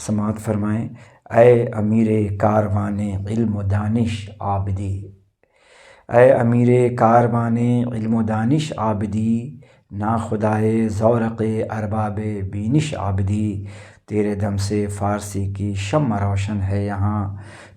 سماعت فرمائیں۔ اے امیر کاروان علم و دانش عابدی، اے امیر کاروان علم و دانش عابدی، نا خدائے زورق ارباب بینش عابدی، تیرے دم سے فارسی کی شمع روشن ہے یہاں،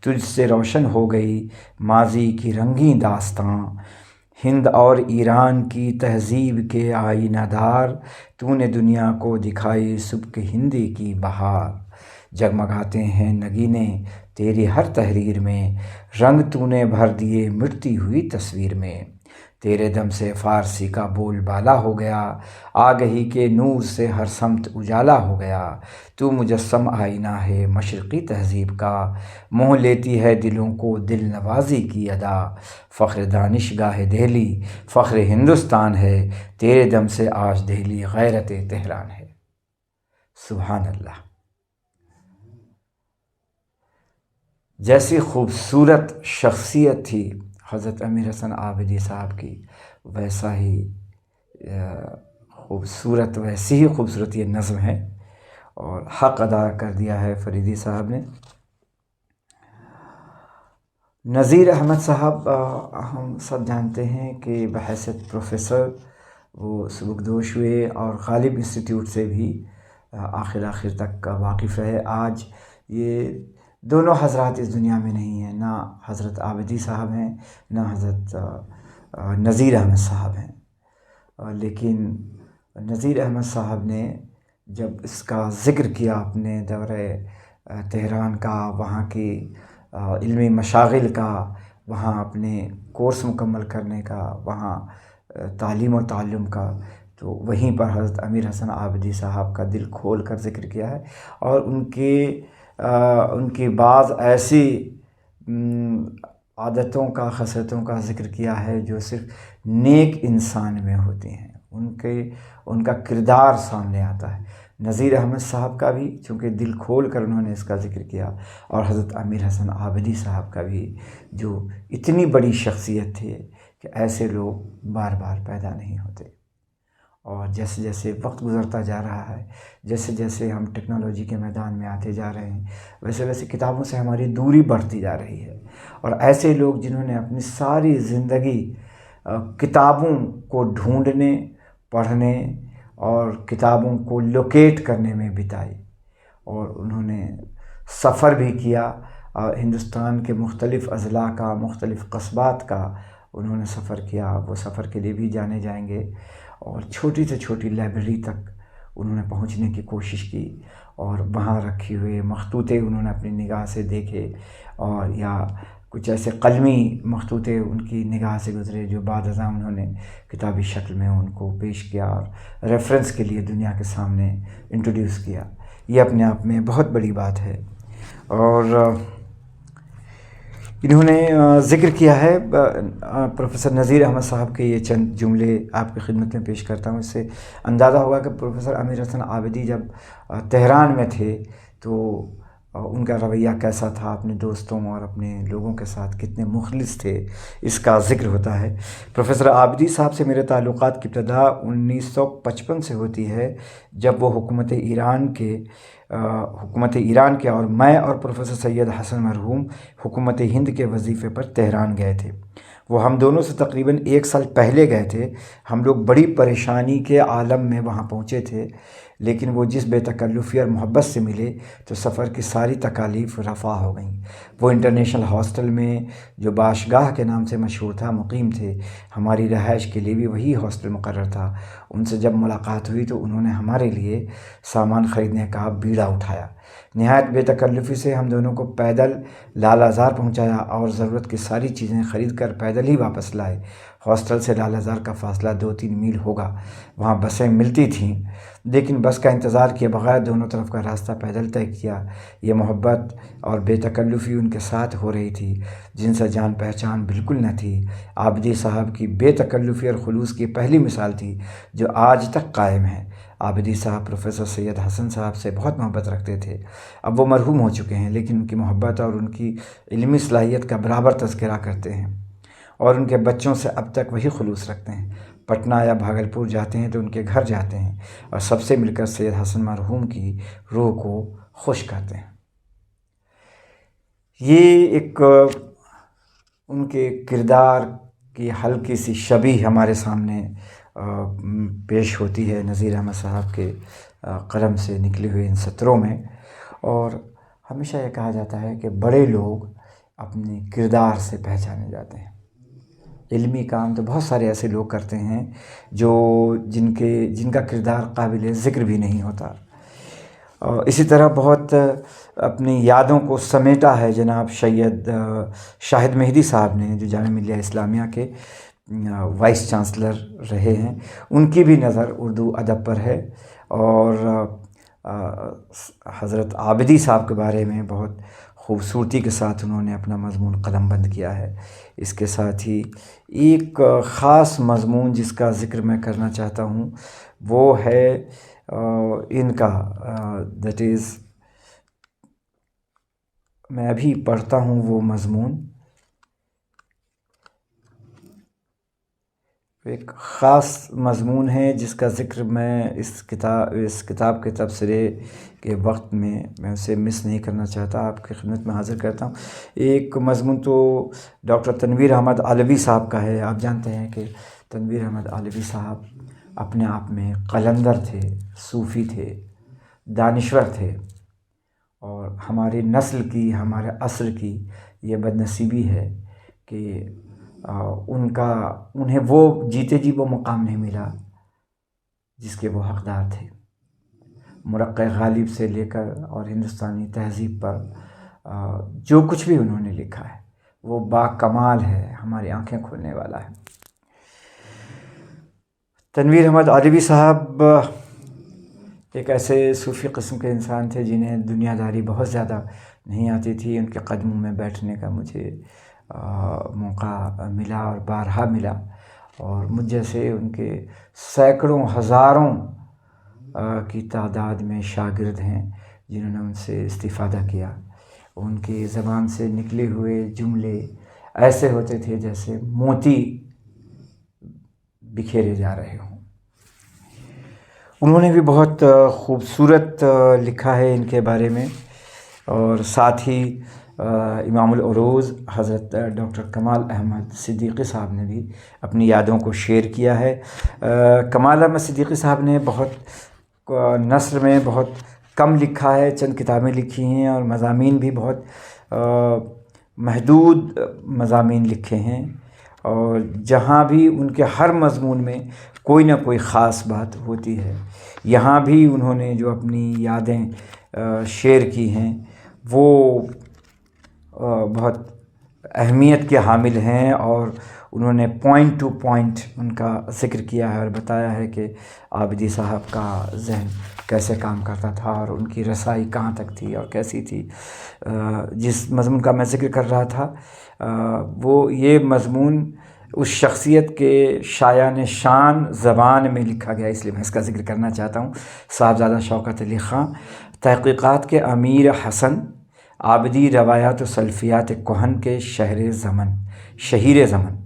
تجھ سے روشن ہو گئی ماضی کی رنگیں داستاں، ہند اور ایران کی تہذیب کے آئینہ دار، تو نے دنیا کو دکھائی سبک ہندی کی بہار، جگمگاتے ہیں نگینے تیری ہر تحریر میں، رنگ تو نے بھر دیے مٹتی ہوئی تصویر میں، تیرے دم سے فارسی کا بول بالا ہو گیا، آگہی کے نور سے ہر سمت اجالا ہو گیا، تو مجسم آئینہ ہے مشرقی تہذیب کا، موہ لیتی ہے دلوں کو دل نوازی کی ادا، فخر دانش گاہ دہلی فخر ہندوستان ہے، تیرے دم سے آج دہلی غیرت تہران ہے۔ سبحان اللہ۔ جیسی خوبصورت شخصیت تھی حضرت امیر حسن عابدی صاحب کی، ویسا ہی ویسی ہی خوبصورت یہ نظم ہے، اور حق ادا کر دیا ہے فریدی صاحب نے۔ نذیر احمد صاحب ہم سب جانتے ہیں کہ بحیثیت پروفیسر وہ سبکدوش ہوئے، اور غالب انسٹیٹیوٹ سے بھی آخر تک واقف رہے۔ آج یہ دونوں حضرات اس دنیا میں نہیں ہیں، نہ حضرت عابدی صاحب ہیں نہ حضرت نذیر احمد صاحب ہیں، لیکن نذیر احمد صاحب نے جب اس کا ذکر کیا اپنے دورہ تہران کا، وہاں کی علمی مشاغل کا، وہاں اپنے کورس مکمل کرنے کا، وہاں تعلیم و تعلم کا، تو وہیں پر حضرت امیر حسن عابدی صاحب کا دل کھول کر ذکر کیا ہے، اور ان کی بعض ایسی عادتوں کا، خصلتوں کا ذکر کیا ہے جو صرف نیک انسان میں ہوتی ہیں، ان کا کردار سامنے آتا ہے۔ نذیر احمد صاحب کا بھی چونکہ دل کھول کر انہوں نے اس کا ذکر کیا، اور حضرت امیر حسن عابدی صاحب کا بھی، جو اتنی بڑی شخصیت تھی کہ ایسے لوگ بار بار پیدا نہیں ہوتے۔ اور جیسے جیسے وقت گزرتا جا رہا ہے، جیسے جیسے ہم ٹیکنالوجی کے میدان میں آتے جا رہے ہیں، ویسے ویسے کتابوں سے ہماری دوری بڑھتی جا رہی ہے، اور ایسے لوگ جنہوں نے اپنی ساری زندگی کتابوں کو ڈھونڈنے، پڑھنے اور کتابوں کو لوکیٹ کرنے میں بتائی، اور انہوں نے سفر بھی کیا، ہندوستان کے مختلف اضلاع کا، مختلف قصبات کا انہوں نے سفر کیا، وہ سفر کے لیے بھی جانے جائیں گے، اور چھوٹی سے چھوٹی لائبریری تک انہوں نے پہنچنے کی کوشش کی، اور وہاں رکھی ہوئے مخطوطے انہوں نے اپنی نگاہ سے دیکھے، اور یا کچھ ایسے قلمی مخطوطے ان کی نگاہ سے گزرے جو بعد ازاں انہوں نے کتابی شکل میں ان کو پیش کیا اور ریفرنس کے لیے دنیا کے سامنے انٹروڈیوس کیا۔ یہ اپنے آپ میں بہت بڑی بات ہے۔ اور انہوں نے ذکر کیا ہے پروفیسر نذیر احمد صاحب کے، یہ چند جملے آپ کی خدمت میں پیش کرتا ہوں۔ اس سے اندازہ ہوگا کہ پروفیسر امیر حسن عابدی جب تہران میں تھے تو ان کا رویہ کیسا تھا، اپنے دوستوں اور اپنے لوگوں کے ساتھ کتنے مخلص تھے، اس کا ذکر ہوتا ہے۔ پروفیسر عابدی صاحب سے میرے تعلقات کی ابتدا 1955 سے ہوتی ہے، جب وہ حکومت ایران کے اور میں اور پروفیسر سید حسن مرحوم حکومت ہند کے وظیفے پر تہران گئے تھے۔ وہ ہم دونوں سے تقریباً 1 سال پہلے گئے تھے۔ ہم لوگ بڑی پریشانی کے عالم میں وہاں پہنچے تھے، لیکن وہ جس بے تکلفی اور محبت سے ملے تو سفر کی ساری تکالیف رفع ہو گئیں۔ وہ انٹرنیشنل ہاسٹل میں جو باشگاہ کے نام سے مشہور تھا مقیم تھے، ہماری رہائش کے لیے بھی وہی ہاسٹل مقرر تھا۔ ان سے جب ملاقات ہوئی تو انہوں نے ہمارے لیے سامان خریدنے کا بیڑا اٹھایا۔ نہایت بے تکلفی سے ہم دونوں کو پیدل لال آزار پہنچایا، اور ضرورت کی ساری چیزیں خرید کر پیدل ہی واپس لائے۔ ہاسٹل سے لال آزار کا فاصلہ 2-3 میل ہوگا۔ وہاں بسیں ملتی تھیں، لیکن بس کا انتظار کیے بغیر دونوں طرف کا راستہ پیدل طے کیا۔ یہ محبت اور بے تکلفی ان کے ساتھ ہو رہی تھی جن سے جان پہچان بالکل نہ تھی۔ عابدی صاحب کی بے تکلفی اور خلوص کی پہلی مثال تھی جو آج تک قائم ہے۔ عابدی صاحب پروفیسر سید حسن صاحب سے بہت محبت رکھتے تھے۔ اب وہ مرحوم ہو چکے ہیں، لیکن ان کی محبت اور ان کی علمی صلاحیت کا برابر تذکرہ کرتے ہیں، اور ان کے بچوں سے اب تک وہی خلوص رکھتے ہیں۔ پٹنہ یا بھاگلپور جاتے ہیں تو ان کے گھر جاتے ہیں، اور سب سے مل کر سید حسن مرحوم کی روح کو خوش کرتے ہیں۔ یہ ایک ان کے کردار کی ہلکی سی شبیہ ہمارے سامنے پیش ہوتی ہے نذیر احمد صاحب کے قلم سے نکلے ہوئے ان سطروں میں، اور ہمیشہ یہ کہا جاتا ہے کہ بڑے لوگ اپنے کردار سے پہچانے جاتے ہیں۔ علمی کام تو بہت سارے ایسے لوگ کرتے ہیں جن کا کردار قابل ذکر بھی نہیں ہوتا۔ اور اسی طرح بہت اپنی یادوں کو سمیٹا ہے جناب شاہد مہدی صاحب نے، جو جامعہ ملیہ اسلامیہ کے وائس چانسلر رہے ہیں۔ ان کی بھی نظر اردو ادب پر ہے، اور حضرت عابدی صاحب کے بارے میں بہت خوبصورتی کے ساتھ انہوں نے اپنا مضمون قلم بند کیا ہے۔ اس کے ساتھ ہی ایک خاص مضمون جس کا ذکر میں کرنا چاہتا ہوں وہ ہے ان کا دیٹ از، میں ابھی پڑھتا ہوں وہ مضمون، ایک خاص مضمون ہے جس کا ذکر میں اس کتاب کے تبصرے کے وقت میں اسے مس نہیں کرنا چاہتا، آپ کی خدمت میں حاضر کرتا ہوں۔ ایک مضمون تو ڈاکٹر تنویر احمد علوی صاحب کا ہے۔ آپ جانتے ہیں کہ تنویر احمد علوی صاحب اپنے آپ میں قلندر تھے، صوفی تھے، دانشور تھے، اور ہماری نسل کی، ہمارے عصر کی یہ بدنصیبی ہے کہ انہیں وہ جیتے جی وہ مقام نہیں ملا جس کے وہ حقدار تھے۔ مرقع غالب سے لے کر اور ہندوستانی تہذیب پر جو کچھ بھی انہوں نے لکھا ہے وہ با کمال ہے، ہماری آنکھیں کھولنے والا ہے۔ تنویر احمد علوی صاحب ایک ایسے صوفی قسم کے انسان تھے جنہیں دنیا داری بہت زیادہ نہیں آتی تھی۔ ان کے قدموں میں بیٹھنے کا مجھے موقع ملا اور بارہا ملا، اور مجھ جیسے ان کے سینکڑوں ہزاروں کی تعداد میں شاگرد ہیں جنہوں نے ان سے استفادہ کیا۔ ان کی زبان سے نکلے ہوئے جملے ایسے ہوتے تھے جیسے موتی بکھیرے جا رہے ہوں۔ انہوں نے بھی بہت خوبصورت لکھا ہے ان کے بارے میں، اور ساتھ ہی امام العروض حضرت ڈاکٹر کمال احمد صدیقی صاحب نے بھی اپنی یادوں کو شیئر کیا ہے۔ کمال احمد صدیقی صاحب نے بہت نثر میں بہت کم لکھا ہے، چند کتابیں لکھی ہیں، اور مضامین بھی بہت محدود مضامین لکھے ہیں، اور جہاں بھی ان کے ہر مضمون میں کوئی نہ کوئی خاص بات ہوتی ہے۔ یہاں بھی انہوں نے جو اپنی یادیں شیئر کی ہیں وہ بہت اہمیت کے حامل ہیں، اور انہوں نے پوائنٹ ٹو پوائنٹ ان کا ذکر کیا ہے اور بتایا ہے کہ عابدی صاحب کا ذہن کیسے کام کرتا تھا اور ان کی رسائی کہاں تک تھی اور کیسی تھی۔ جس مضمون کا میں ذکر کر رہا تھا وہ یہ مضمون اس شخصیت کے شایان شان زبان میں لکھا گیا، اس لیے میں اس کا ذکر کرنا چاہتا ہوں۔ صاحبزادہ شوکت علی خاں، تحقیقات کے امیر حسن، عابدی روایات و سلفیات کہن کے شہیر زمن۔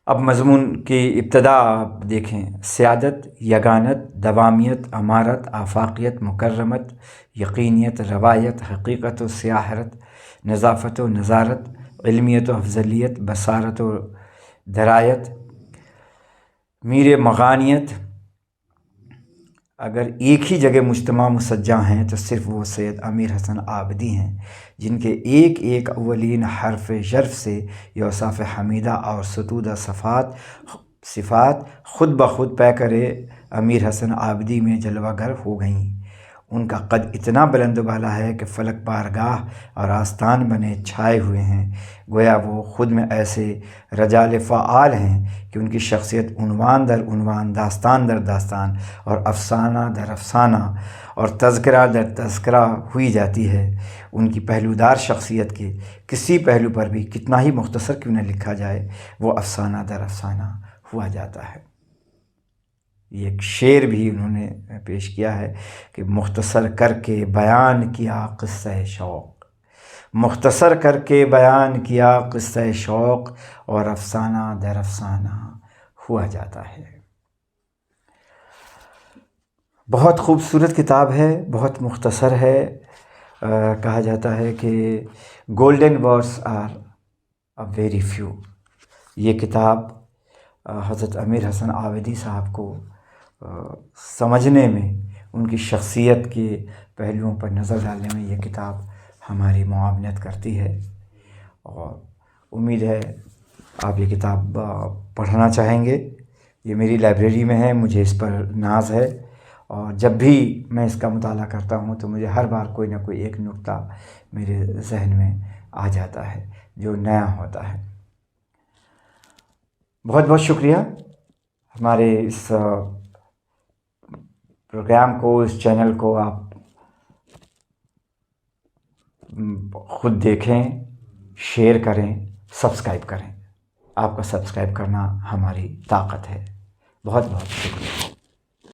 اب مضمون کی ابتدا آپ دیکھیں: سیادت، یگانت، دوامیت، امارت، آفاقیت، مکرمت، یقینیت، روایت، حقیقت و سیاحت، نظافت و نظارت، علمیت و افضلیت، بصارت و درایت، میر مغانیت۔ اگر ایک ہی جگہ مجتمع مسجع ہیں تو صرف وہ سید امیر حسن عابدی ہیں، جن کے ایک ایک اولین حرف ژرف سے اوصاف حمیدہ اور ستودہ صفات خود بخود پیکرِ امیر حسن عابدی میں جلوہ گر ہو گئیں۔ ان کا قد اتنا بلند و بالا ہے کہ فلک بارگاہ اور آستان بنے چھائے ہوئے ہیں، گویا وہ خود میں ایسے رجال فعال ہیں کہ ان کی شخصیت عنوان در عنوان، داستان در داستان، اور افسانہ در افسانہ اور تذکرہ در تذکرہ ہوئی جاتی ہے۔ ان کی پہلودار شخصیت کے کسی پہلو پر بھی کتنا ہی مختصر کیوں نہ لکھا جائے، وہ افسانہ در افسانہ ہوا جاتا ہے۔ یہ ایک شعر بھی انہوں نے پیش کیا ہے کہ مختصر کر کے بیان کیا قصہ شوق، مختصر کر کے بیان کیا قصہ شوق، اور افسانہ در افسانہ ہوا جاتا ہے۔ بہت خوبصورت کتاب ہے، بہت مختصر ہے. کہا جاتا ہے کہ golden words are a very few. یہ کتاب حضرت امیر حسن عابدی صاحب کو سمجھنے میں، ان کی شخصیت کے پہلوؤں پر نظر ڈالنے میں یہ کتاب ہماری معاونت کرتی ہے، اور امید ہے آپ یہ کتاب پڑھنا چاہیں گے. یہ میری لائبریری میں ہے، مجھے اس پر ناز ہے، اور جب بھی میں اس کا مطالعہ کرتا ہوں تو مجھے ہر بار کوئی نہ کوئی ایک نکتہ میرے ذہن میں آ جاتا ہے جو نیا ہوتا ہے. بہت بہت شکریہ ہمارے اس پروگرام کو، اس چینل کو آپ خود دیکھیں، شیئر کریں، سبسکرائب کریں. آپ کا سبسکرائب کرنا ہماری طاقت ہے. بہت بہت شکریہ.